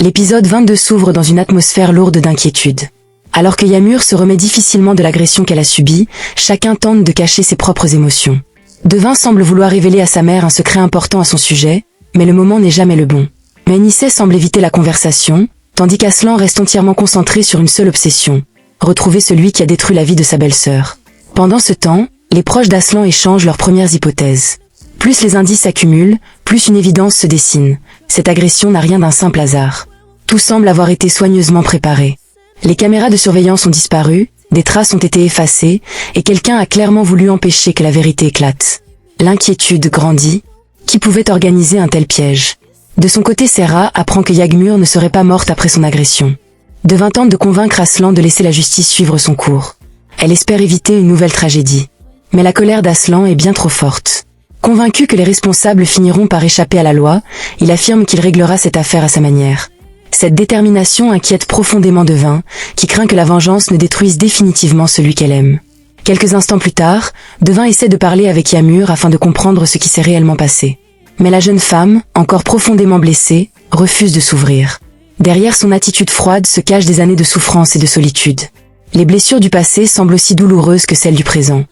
L'épisode 22 s'ouvre dans une atmosphère lourde d'inquiétude. Alors que Yamur se remet difficilement de l'agression qu'elle a subie, chacun tente de cacher ses propres émotions. Devin semble vouloir révéler à sa mère un secret important à son sujet, mais le moment n'est jamais le bon. Ménissé semble éviter la conversation, tandis qu'Aslan reste entièrement concentré sur une seule obsession, retrouver celui qui a détruit la vie de sa belle-sœur. Pendant ce temps, les proches d'Aslan échangent leurs premières hypothèses. Plus les indices s'accumulent, plus une évidence se dessine. Cette agression n'a rien d'un simple hasard. Tout semble avoir été soigneusement préparé. Les caméras de surveillance ont disparu, des traces ont été effacées, et quelqu'un a clairement voulu empêcher que la vérité éclate. L'inquiétude grandit. Qui pouvait organiser un tel piège? De son côté, Serra apprend que Yagmur ne serait pas morte après son agression. Devin tente de convaincre Aslan de laisser la justice suivre son cours. Elle espère éviter une nouvelle tragédie. Mais la colère d'Aslan est bien trop forte. Convaincu que les responsables finiront par échapper à la loi, il affirme qu'il réglera cette affaire à sa manière. Cette détermination inquiète profondément Devin, qui craint que la vengeance ne détruise définitivement celui qu'elle aime. Quelques instants plus tard, Devin essaie de parler avec Yamur afin de comprendre ce qui s'est réellement passé. Mais la jeune femme, encore profondément blessée, refuse de s'ouvrir. Derrière son attitude froide se cachent des années de souffrance et de solitude. Les blessures du passé semblent aussi douloureuses que celles du présent.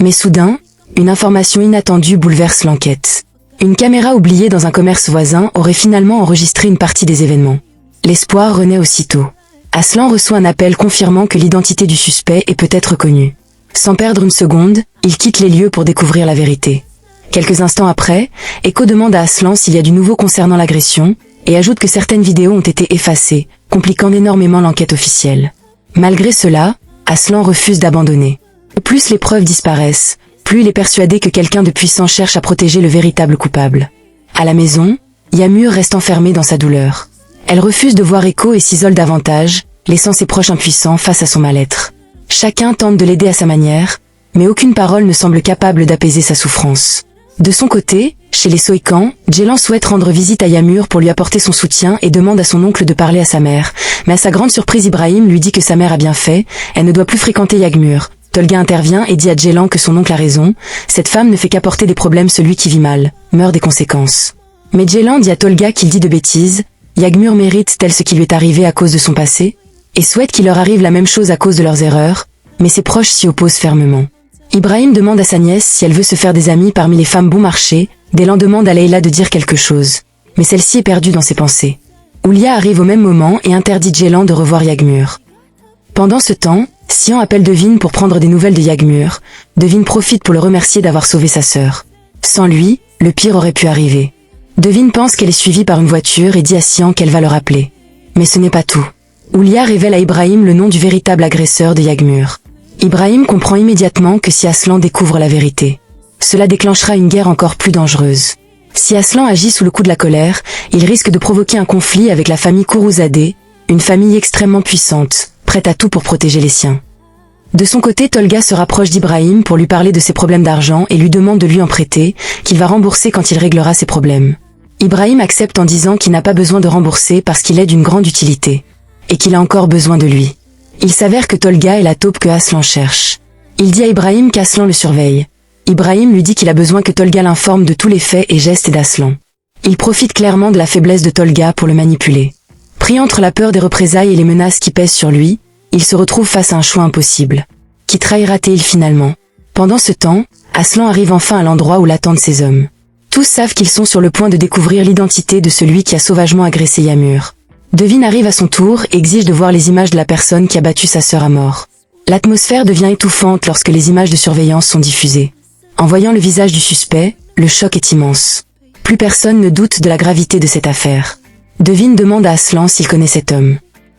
Mais soudain, une information inattendue bouleverse l'enquête. Une caméra oubliée dans un commerce voisin aurait finalement enregistré une partie des événements. L'espoir renaît aussitôt. Aslan reçoit un appel confirmant que l'identité du suspect est peut-être connue. Sans perdre une seconde, il quitte les lieux pour découvrir la vérité. Quelques instants après, Echo demande à Aslan s'il y a du nouveau concernant l'agression, et ajoute que certaines vidéos ont été effacées, compliquant énormément l'enquête officielle. Malgré cela, Aslan refuse d'abandonner. Plus les preuves disparaissent, plus il est persuadé que quelqu'un de puissant cherche à protéger le véritable coupable. À la maison, Yamur reste enfermée dans sa douleur. Elle refuse de voir Echo et s'isole davantage, laissant ses proches impuissants face à son mal-être. Chacun tente de l'aider à sa manière, mais aucune parole ne semble capable d'apaiser sa souffrance. De son côté, chez les Soykans, Djelan souhaite rendre visite à Yamur pour lui apporter son soutien et demande à son oncle de parler à sa mère, mais à sa grande surprise Ibrahim lui dit que sa mère a bien fait, elle ne doit plus fréquenter Yagmur. Tolga intervient et dit à Djelan que son oncle a raison, cette femme ne fait qu'apporter des problèmes, celui qui vit mal, meurt des conséquences. Mais Djelan dit à Tolga qu'il dit de bêtises, Yagmur mérite-t-elle ce qui lui est arrivé à cause de son passé, et souhaite qu'il leur arrive la même chose à cause de leurs erreurs, mais ses proches s'y opposent fermement. Ibrahim demande à sa nièce si elle veut se faire des amis parmi les femmes bon marché, Djelan demande à Leila de dire quelque chose, mais celle-ci est perdue dans ses pensées. Oulia arrive au même moment et interdit Djelan de revoir Yagmur. Pendant ce temps, Sian appelle Devin pour prendre des nouvelles de Yagmur. Devin profite pour le remercier d'avoir sauvé sa sœur. Sans lui, le pire aurait pu arriver. Devin pense qu'elle est suivie par une voiture et dit à Sian qu'elle va le rappeler. Mais ce n'est pas tout. Oulia révèle à Ibrahim le nom du véritable agresseur de Yagmur. Ibrahim comprend immédiatement que si Aslan découvre la vérité, cela déclenchera une guerre encore plus dangereuse. Si Aslan agit sous le coup de la colère, il risque de provoquer un conflit avec la famille Kourouzadeh, une famille extrêmement puissante, prête à tout pour protéger les siens. De son côté, Tolga se rapproche d'Ibrahim pour lui parler de ses problèmes d'argent et lui demande de lui en prêter, qu'il va rembourser quand il réglera ses problèmes. Ibrahim accepte en disant qu'il n'a pas besoin de rembourser parce qu'il est d'une grande utilité, et qu'il a encore besoin de lui. Il s'avère que Tolga est la taupe que Aslan cherche. Il dit à Ibrahim qu'Aslan le surveille. Ibrahim lui dit qu'il a besoin que Tolga l'informe de tous les faits et gestes d'Aslan. Il profite clairement de la faiblesse de Tolga pour le manipuler. Pris entre la peur des représailles et les menaces qui pèsent sur lui, il se retrouve face à un choix impossible. Qui trahira-t-il finalement? Pendant ce temps, Aslan arrive enfin à l'endroit où l'attendent ses hommes. Tous savent qu'ils sont sur le point de découvrir l'identité de celui qui a sauvagement agressé Yamur. Devin arrive à son tour et exige de voir les images de la personne qui a battu sa sœur à mort. L'atmosphère devient étouffante lorsque les images de surveillance sont diffusées. En voyant le visage du suspect, le choc est immense. Plus personne ne doute de la gravité de cette affaire. Devin demande à Aslan s'il connaît cet homme.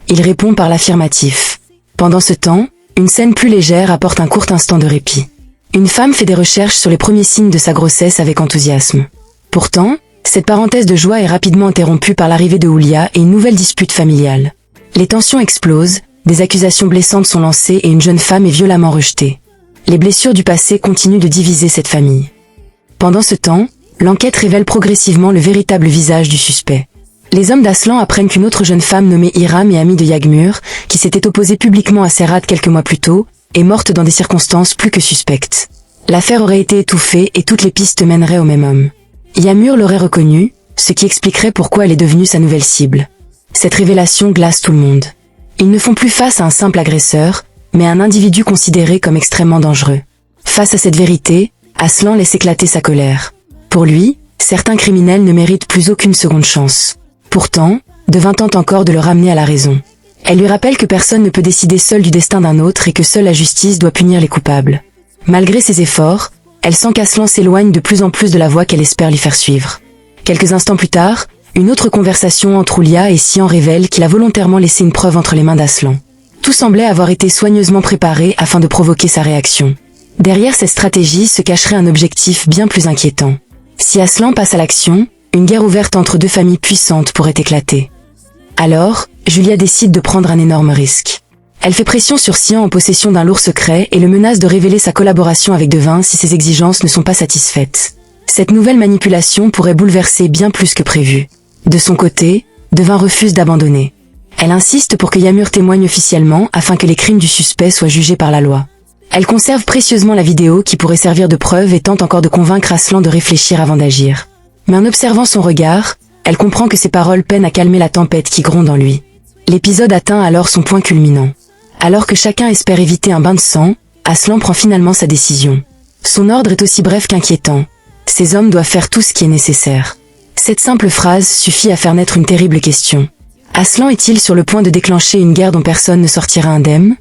Il répond par l'affirmatif. Pendant ce temps, une scène plus légère apporte un court instant de répit. Une femme fait des recherches sur les premiers signes de sa grossesse avec enthousiasme. Pourtant, cette parenthèse de joie est rapidement interrompue par l'arrivée de Oulia et une nouvelle dispute familiale. Les tensions explosent, des accusations blessantes sont lancées et une jeune femme est violemment rejetée. Les blessures du passé continuent de diviser cette famille. Pendant ce temps, l'enquête révèle progressivement le véritable visage du suspect. Les hommes d'Aslan apprennent qu'une autre jeune femme nommée Hiram et amie de Yagmur, qui s'était opposée publiquement à Serrat quelques mois plus tôt, est morte dans des circonstances plus que suspectes. L'affaire aurait été étouffée et toutes les pistes mèneraient au même homme. Yamur l'aurait reconnue, ce qui expliquerait pourquoi elle est devenue sa nouvelle cible. Cette révélation glace tout le monde. Ils ne font plus face à un simple agresseur, mais à un individu considéré comme extrêmement dangereux. Face à cette vérité, Aslan laisse éclater sa colère. Pour lui, certains criminels ne méritent plus aucune seconde chance. Pourtant, Devin tente encore de le ramener à la raison. Elle lui rappelle que personne ne peut décider seul du destin d'un autre et que seule la justice doit punir les coupables. Malgré ses efforts, elle sent qu'Aslan s'éloigne de plus en plus de la voie qu'elle espère lui faire suivre. Quelques instants plus tard, une autre conversation entre Oulia et Sian révèle qu'il a volontairement laissé une preuve entre les mains d'Aslan. Tout semblait avoir été soigneusement préparé afin de provoquer sa réaction. Derrière cette stratégie se cacherait un objectif bien plus inquiétant. Si Aslan passe à l'action, une guerre ouverte entre deux familles puissantes pourrait éclater. Alors, Julia décide de prendre un énorme risque. Elle fait pression sur Sian en possession d'un lourd secret et le menace de révéler sa collaboration avec Devin si ses exigences ne sont pas satisfaites. Cette nouvelle manipulation pourrait bouleverser bien plus que prévu. De son côté, Devin refuse d'abandonner. Elle insiste pour que Yamur témoigne officiellement afin que les crimes du suspect soient jugés par la loi. Elle conserve précieusement la vidéo qui pourrait servir de preuve et tente encore de convaincre Aslan de réfléchir avant d'agir. Mais en observant son regard, elle comprend que ses paroles peinent à calmer la tempête qui gronde en lui. L'épisode atteint alors son point culminant. Alors que chacun espère éviter un bain de sang, Aslan prend finalement sa décision. Son ordre est aussi bref qu'inquiétant. Ces hommes doivent faire tout ce qui est nécessaire. Cette simple phrase suffit à faire naître une terrible question. Aslan est-il sur le point de déclencher une guerre dont personne ne sortira indemne?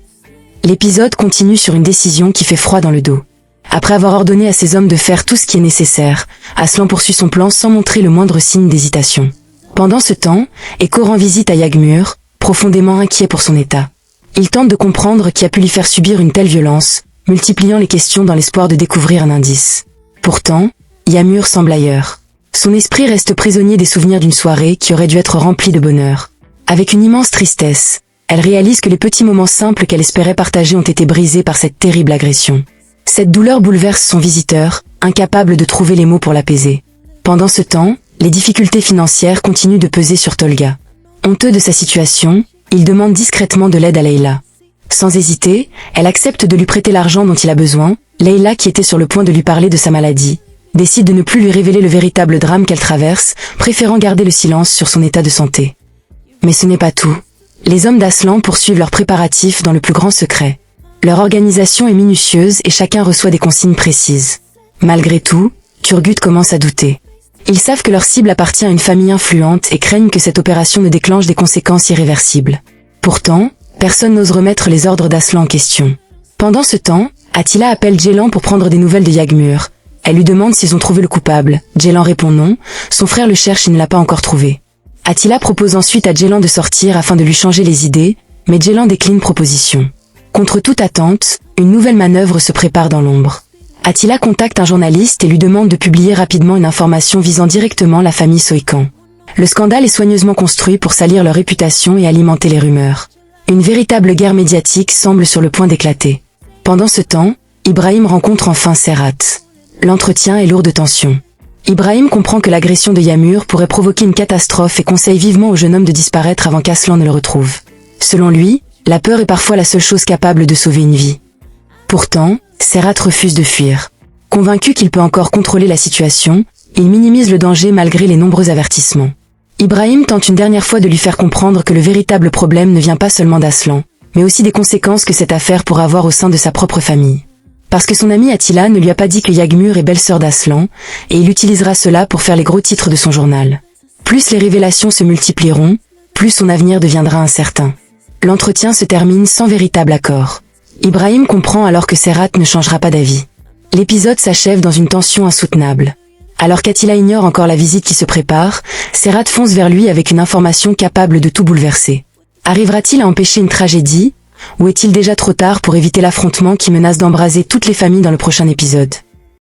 L'épisode continue sur une décision qui fait froid dans le dos. Après avoir ordonné à ses hommes de faire tout ce qui est nécessaire, Aslan poursuit son plan sans montrer le moindre signe d'hésitation. Pendant ce temps, Echo rend visite à Yagmur, profondément inquiet pour son état. Il tente de comprendre qui a pu lui faire subir une telle violence, multipliant les questions dans l'espoir de découvrir un indice. Pourtant, Yamur semble ailleurs. Son esprit reste prisonnier des souvenirs d'une soirée qui aurait dû être remplie de bonheur. Avec une immense tristesse, elle réalise que les petits moments simples qu'elle espérait partager ont été brisés par cette terrible agression. Cette douleur bouleverse son visiteur, incapable de trouver les mots pour l'apaiser. Pendant ce temps, les difficultés financières continuent de peser sur Tolga. Honteux de sa situation, il demande discrètement de l'aide à Leila. Sans hésiter, elle accepte de lui prêter l'argent dont il a besoin. Leila, qui était sur le point de lui parler de sa maladie, décide de ne plus lui révéler le véritable drame qu'elle traverse, préférant garder le silence sur son état de santé. Mais ce n'est pas tout. Les hommes d'Aslan poursuivent leurs préparatifs dans le plus grand secret. Leur organisation est minutieuse et chacun reçoit des consignes précises. Malgré tout, Turgut commence à douter. Ils savent que leur cible appartient à une famille influente et craignent que cette opération ne déclenche des conséquences irréversibles. Pourtant, personne n'ose remettre les ordres d'Aslan en question. Pendant ce temps, Attila appelle Djelan pour prendre des nouvelles de Yagmur. Elle lui demande s'ils ont trouvé le coupable. Djelan répond non, son frère le cherche et ne l'a pas encore trouvé. Attila propose ensuite à Djelan de sortir afin de lui changer les idées, mais Djelan décline proposition. Contre toute attente, une nouvelle manœuvre se prépare dans l'ombre. Attila contacte un journaliste et lui demande de publier rapidement une information visant directement la famille Soykan. Le scandale est soigneusement construit pour salir leur réputation et alimenter les rumeurs. Une véritable guerre médiatique semble sur le point d'éclater. Pendant ce temps, Ibrahim rencontre enfin Serhat. L'entretien est lourd de tension. Ibrahim comprend que l'agression de Yamur pourrait provoquer une catastrophe et conseille vivement au jeune homme de disparaître avant qu'Aslan ne le retrouve. Selon lui, la peur est parfois la seule chose capable de sauver une vie. Pourtant, Serhat refuse de fuir. Convaincu qu'il peut encore contrôler la situation, il minimise le danger malgré les nombreux avertissements. Ibrahim tente une dernière fois de lui faire comprendre que le véritable problème ne vient pas seulement d'Aslan, mais aussi des conséquences que cette affaire pourra avoir au sein de sa propre famille. Parce que son ami Attila ne lui a pas dit que Yagmur est belle-sœur d'Aslan, et il utilisera cela pour faire les gros titres de son journal. Plus les révélations se multiplieront, plus son avenir deviendra incertain. L'entretien se termine sans véritable accord. Ibrahim comprend alors que Serhat ne changera pas d'avis. L'épisode s'achève dans une tension insoutenable. Alors qu'Attila ignore encore la visite qui se prépare, Serhat fonce vers lui avec une information capable de tout bouleverser. Arrivera-t-il à empêcher une tragédie, ou est-il déjà trop tard pour éviter l'affrontement qui menace d'embraser toutes les familles dans le prochain épisode ?